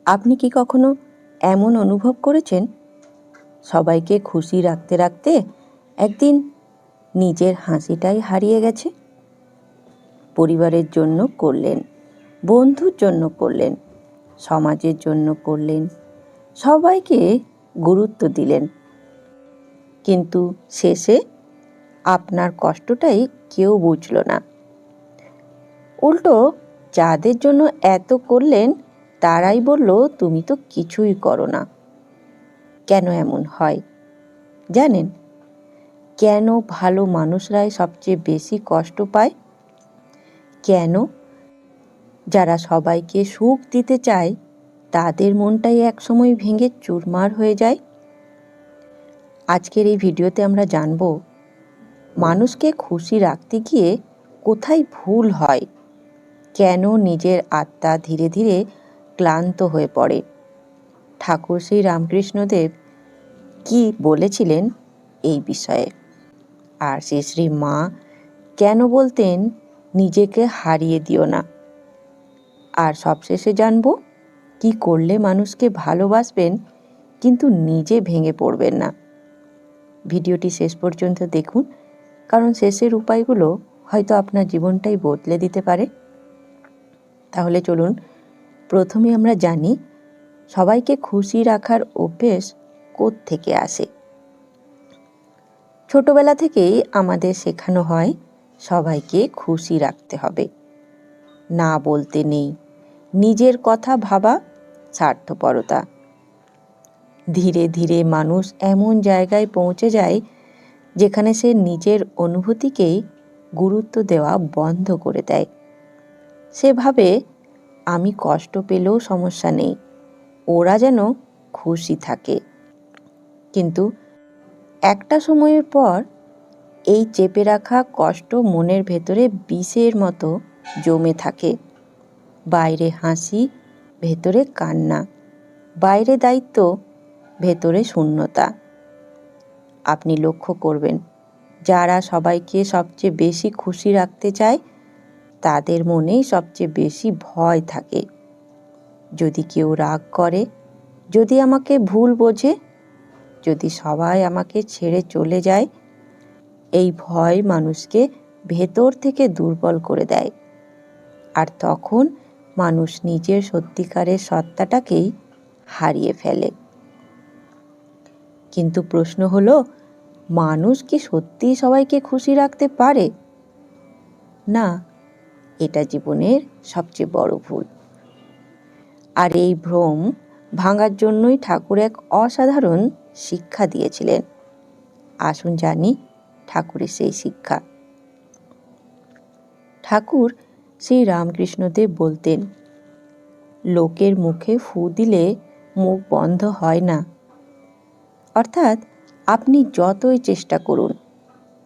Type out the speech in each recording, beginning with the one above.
আপনি কি কখনো এমন অনুভব করেছেন, সবাইকে খুশি রাখতে রাখতে একদিন নিজের হাসিটাই হারিয়ে গেছে? পরিবারের জন্য করলেন, বন্ধুর জন্য করলেন, সমাজের জন্য করলেন, সবাইকে গুরুত্ব দিলেন, কিন্তু শেষে আপনার কষ্টটাই কেউ বুঝল না। উল্টো যাদের জন্য এত করলেন তারাই বলল, তুমি তো কিছুই করো না। কেন এমন হয় জানেন? কেন ভালো মানুষরাই সবচেয়ে বেশি কষ্ট পায়? কেন যারা সবাইকে সুখ দিতে চায় তাদের মনটাই একসময় ভেঙে চুরমার হয়ে যায়? আজকের এই ভিডিওতে আমরা জানব, মানুষকে খুশি রাখতে গিয়ে কোথায় ভুল হয়, কেন নিজের আত্মা ধীরে ধীরে ক্লান্ত হয়ে পড়ে, ঠাকুর শ্রী রামকৃষ্ণদেব কি বলেছিলেন এই বিষয়ে, আর শ্রী শ্রী মা কেন বলতেন নিজেকে হারিয়ে দিও না। আর সবশেষে জানব কি করলে মানুষকে ভালোবাসবেন কিন্তু নিজে ভেঙে পড়বেন না। ভিডিওটি শেষ পর্যন্ত দেখুন, কারণ শেষের উপায়গুলো হয়তো আপনার জীবনটাই বদলে দিতে পারে। তাহলে চলুন প্রথমে আমরা জানি সবাইকে খুশি রাখার অভ্যেস কোত্থেকে আসে। ছোটবেলা থেকেই আমাদের শেখানো হয় সবাইকে খুশি রাখতে হবে, না বলতে নেই, নিজের কথা ভাবা স্বার্থপরতা। ধীরে ধীরে মানুষ এমন জায়গায় পৌঁছে যায় যেখানে সে নিজের অনুভূতিকেই গুরুত্ব দেওয়া বন্ধ করে দেয়। সে ভাবে, আমি কষ্ট পেলেও সমস্যা নেই, ওরা যেন খুশি থাকে। কিন্তু একটা সময়ের পর এই চেপে রাখা কষ্ট মনের ভেতরে বিষের মতো জমে থাকে। বাইরে হাসি, ভেতরে কান্না, বাইরে দায়িত্ব, ভেতরে শূন্যতা। আপনি লক্ষ্য করবেন, যারা সবাইকে সবচেয়ে বেশি খুশি রাখতে চায় তাদের মনেই সবচেয়ে বেশি ভয় থাকে। যদি কেউ রাগ করে, যদি আমাকে ভুল বোঝে, যদি সবাই আমাকে ছেড়ে চলে যায়, এই ভয় মানুষকে ভেতর থেকে দুর্বল করে দেয়। আর তখন মানুষ নিজের সত্যিকারের সত্তাটাকেই হারিয়ে ফেলে। কিন্তু প্রশ্ন হলো, মানুষ কি সত্যিই সবাইকে খুশি রাখতে পারে? না, এটা জীবনের সবচেয়ে বড় ভুল। আর এই ভ্রম ভাঙার জন্যই ঠাকুর এক অসাধারণ শিক্ষা দিয়েছিলেন। আসুন জানি ঠাকুরের সেই শিক্ষা। ঠাকুর শ্রী রামকৃষ্ণদেব বলতেন, লোকের মুখে ফু দিলে মুখ বন্ধ হয় না। অর্থাৎ আপনি যতই চেষ্টা করুন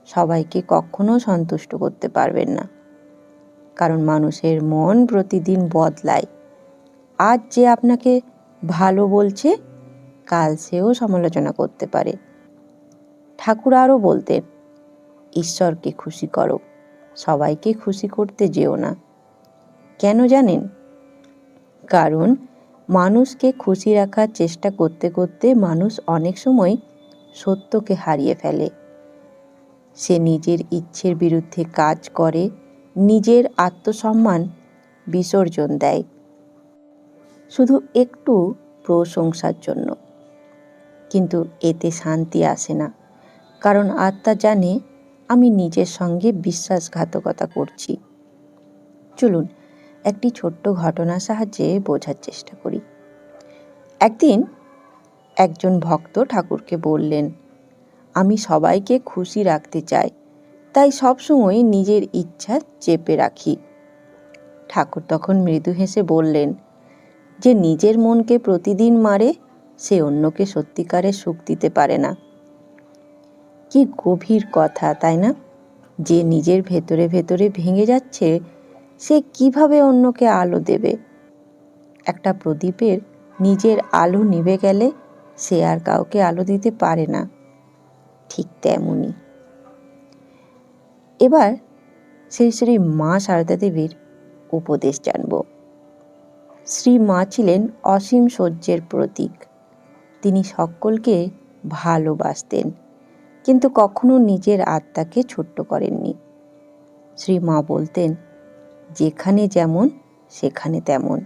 সবাইকে কখনো সন্তুষ্ট করতে পারবেন না, কারণ মানুষের মন প্রতিদিন বদলায়। আজ যে আপনাকে ভালো বলছে, কাল সেও সমালোচনা করতে পারে। ঠাকুর আরও বলতেন, ঈশ্বরকে খুশি করো, সবাইকে খুশি করতে যেও না। কেন জানেন? কারণ মানুষকে খুশি রাখার চেষ্টা করতে করতে মানুষ অনেক সময় সত্যকে হারিয়ে ফেলে। সে নিজের ইচ্ছের বিরুদ্ধে কাজ করে, নিজের আত্মসম্মান বিসর্জন দেয় শুধু একটু প্রশংসার জন্য। কিন্তু এতে শান্তি আসে না, কারণ আত্মা জানে আমি নিজের সঙ্গে বিশ্বাসঘাতকতা করছি। চলুন একটি ছোট্ট ঘটনার সাহায্যে বোঝার চেষ্টা করি। একদিন একজন ভক্ত ঠাকুরকে বললেন, আমি সবাইকে খুশি রাখতে চাই, তাই সবসময় নিজের ইচ্ছা চেপে রাখি। ঠাকুর তখন মৃদু হেসে বললেন, যে নিজের মনকে প্রতিদিন মারে সে অন্যকে সত্যিকারের সুখ দিতে পারে না। কি গভীর কথা, তাই না? যে নিজের ভেতরে ভেতরে ভেঙে যাচ্ছে সে কিভাবে অন্যকে আলো দেবে? একটা প্রদীপের নিজের আলো নিভে গেলে সে আর কাউকে আলো দিতে পারে না। ঠিক তেমনই। এবার শ্রী শ্রী মা সারদা দেবীর উপদেশ জানব। শ্রী মা ছিলেন অসীম সহ্যের প্রতীক। তিনি সকলকে ভালোবাসতেন, কিন্তু কখনো নিজের আত্মাকে ছোট্ট করেননি। শ্রী মা বলতেন, যেখানে যেমন সেখানে তেমন,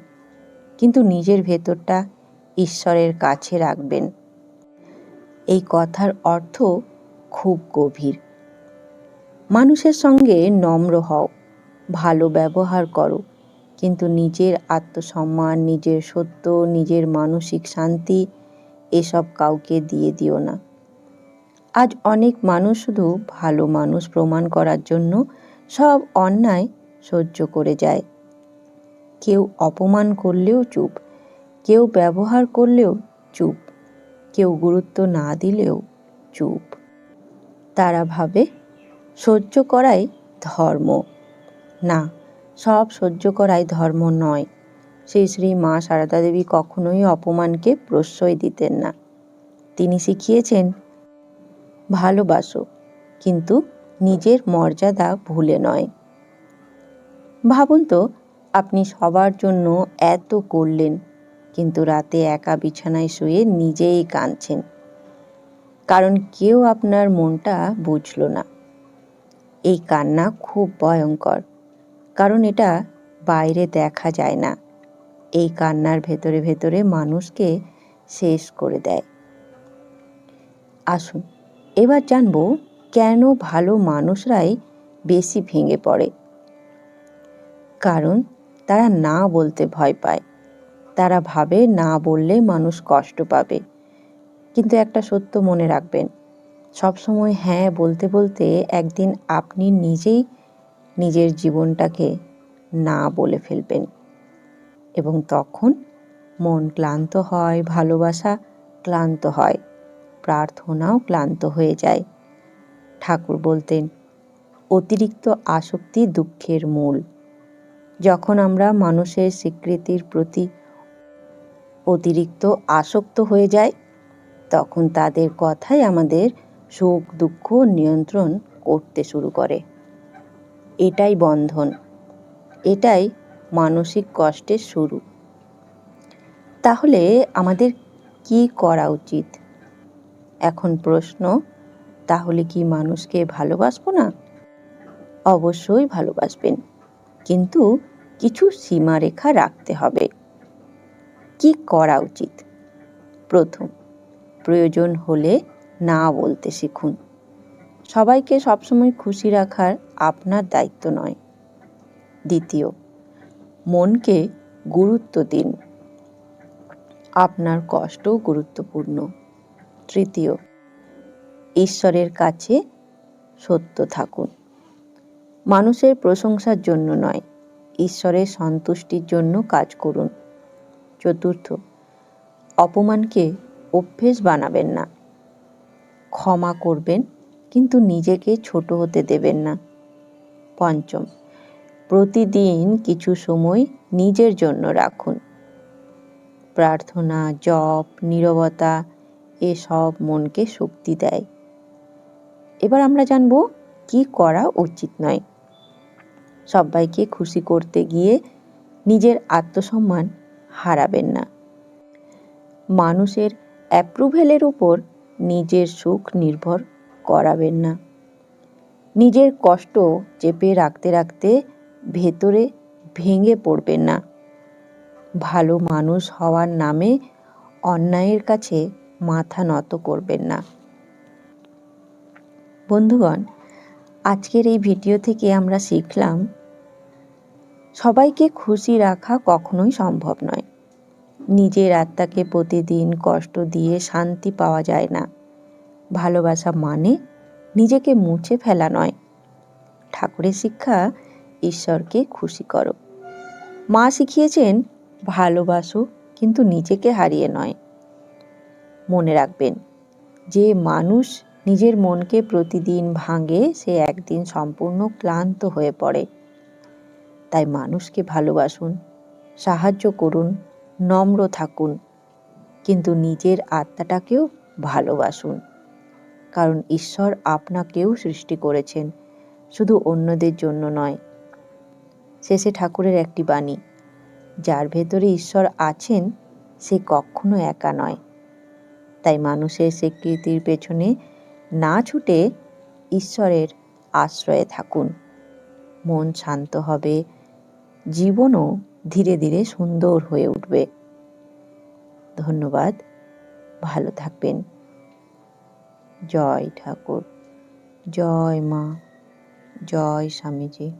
কিন্তু নিজের ভেতরটা ঈশ্বরের কাছে রাখবেন। এই কথার অর্থ খুব গভীর। মানুষের সঙ্গে নম্র হও, ভালো ব্যবহার করো, কিন্তু নিজের আত্মসম্মান, নিজের সত্য, নিজের মানসিক শান্তি এসব কাউকে দিয়ে দিও না। আজ অনেক মানুষ শুধু ভালো মানুষ প্রমাণ করার জন্য সব অন্যায় সহ্য করে যায়। কেউ অপমান করলেও চুপ, কেউ ব্যবহার করলেও চুপ, কেউ গুরুত্ব না দিলেও চুপ। তারা ভাবে সহ্য করাই ধর্ম। না, সব সহ্য করাই ধর্ম নয়। শ্রী শ্রী মা সারদা দেবী কখনোই অপমানকে প্রশ্রয় দিতেন না। তিনি শিখিয়েছেন, ভালোবাসো, কিন্তু নিজের মর্যাদা ভুলে নয়। ভাবুন তো, আপনি সবার জন্য এত করলেন, কিন্তু রাতে একা বিছানায় শুয়ে নিজেই কাঁদছেন, কারণ কেউ আপনার মনটা বুঝল না। এই কান্না খুব ভয়ঙ্কর, কারণ এটা বাইরে দেখা যায় না। এই কান্নার ভেতরে ভেতরে মানুষকে শেষ করে দেয়। আসুন এবার জানবো কেন ভালো মানুষরাই বেশি ভেঙে পড়ে। কারণ তারা না বলতে ভয় পায়। তারা ভাবে না বললে মানুষ কষ্ট পাবে। কিন্তু একটা সত্য মনে রাখবেন, সবসময় হ্যাঁ বলতে বলতে একদিন আপনি নিজেই নিজের জীবনটাকে না বলে ফেলবেন, এবং তখন মন ক্লান্ত হয়, ভালোবাসা ক্লান্ত হয়, প্রার্থনাও ক্লান্ত হয়ে যায়। ঠাকুর বলতেন, অতিরিক্ত আসক্তি দুঃখের মূল। যখন আমরা মানুষের স্বীকৃতির প্রতি অতিরিক্ত আসক্ত হয়ে যাই, তখন তাদের কথাই আমাদের সুখ দুঃখ নিয়ন্ত্রণ করতে শুরু করে। এটাই বন্ধন, এটাই মানসিক কষ্টের শুরু। তাহলে আমাদের কি করা উচিত? এখন প্রশ্ন, তাহলে কি মানুষকে ভালোবাসবো না? অবশ্যই ভালোবাসবেন, কিন্তু কিছু সীমারেখা রাখতে হবে। কি করা উচিত? প্রথম, প্রয়োজন হলে না বলতে শিখুন। সবাইকে সবসময় খুশি রাখার আপনার দায়িত্ব নয়। দ্বিতীয়, মনকে গুরুত্ব দিন, আপনার কষ্টও গুরুত্বপূর্ণ। তৃতীয়, ঈশ্বরের কাছে সত্য থাকুন। মানুষের প্রশংসার জন্য নয়, ঈশ্বরের সন্তুষ্টির জন্য কাজ করুন। চতুর্থ, অপমানকে অভ্যেস বানাবেন না। ক্ষমা করবেন, কিন্তু নিজেকে ছোট হতে দেবেন না। পঞ্চম, প্রতিদিন কিছু সময় নিজের জন্য রাখুন। প্রার্থনা, জপ, নীরবতা এসব মনকে শক্তি দেয়। এবার আমরা জানব কি করা উচিত নয়। সবাইকে খুশি করতে গিয়ে নিজের আত্মসম্মান হারাবেন না। মানুষের অ্যাপ্রুভেলের উপর নিজের সুখ নির্ভর করাবেন না। নিজের কষ্ট চেপে রাখতে রাখতে ভেতরে ভেঙে পড়বেন না। ভালো মানুষ হওয়ার নামে অন্যায়ের কাছে মাথা নত করবেন না। বন্ধুগণ, আজকের এই ভিডিও থেকে আমরা শিখলাম, সবাইকে খুশি রাখা কখনোই সম্ভব নয়। নিজের আত্মাকে প্রতিদিন কষ্ট দিয়ে শান্তি পাওয়া যায় না। ভালোবাসা মানে নিজেকে মুছে ফেলা নয়। ঠাকুরের শিক্ষা, ঈশ্বরকে খুশি করো। মা শিখিয়েছেন, ভালোবাসো, কিন্তু নিজেকে হারিয়ে নয়। মনে রাখবেন, যে মানুষ নিজের মনকে প্রতিদিন ভাঙে, সে একদিন সম্পূর্ণ ক্লান্ত হয়ে পড়ে। তাই মানুষকে ভালোবাসুন, সাহায্য করুন, নম্র থাকুন, কিন্তু নিজের আত্মাটাকেও ভালোবাসুন। কারণ ঈশ্বর আপনাকেও সৃষ্টি করেছেন, শুধু অন্যদের জন্য নয়। শেষে ঠাকুরের একটি বাণী, যার ভেতরে ঈশ্বর আছেন সে কখনো একা নয়। তাই মানুষের স্বীকৃতির পেছনে না ছুটে ঈশ্বরের আশ্রয়ে থাকুন। মন শান্ত হবে, জীবনও ধীরে ধীরে সুন্দর হয়ে উঠবে। ধন্যবাদ। ভালো থাকবেন। জয় ঠাকুর, জয় মা, জয় স্বামীজি।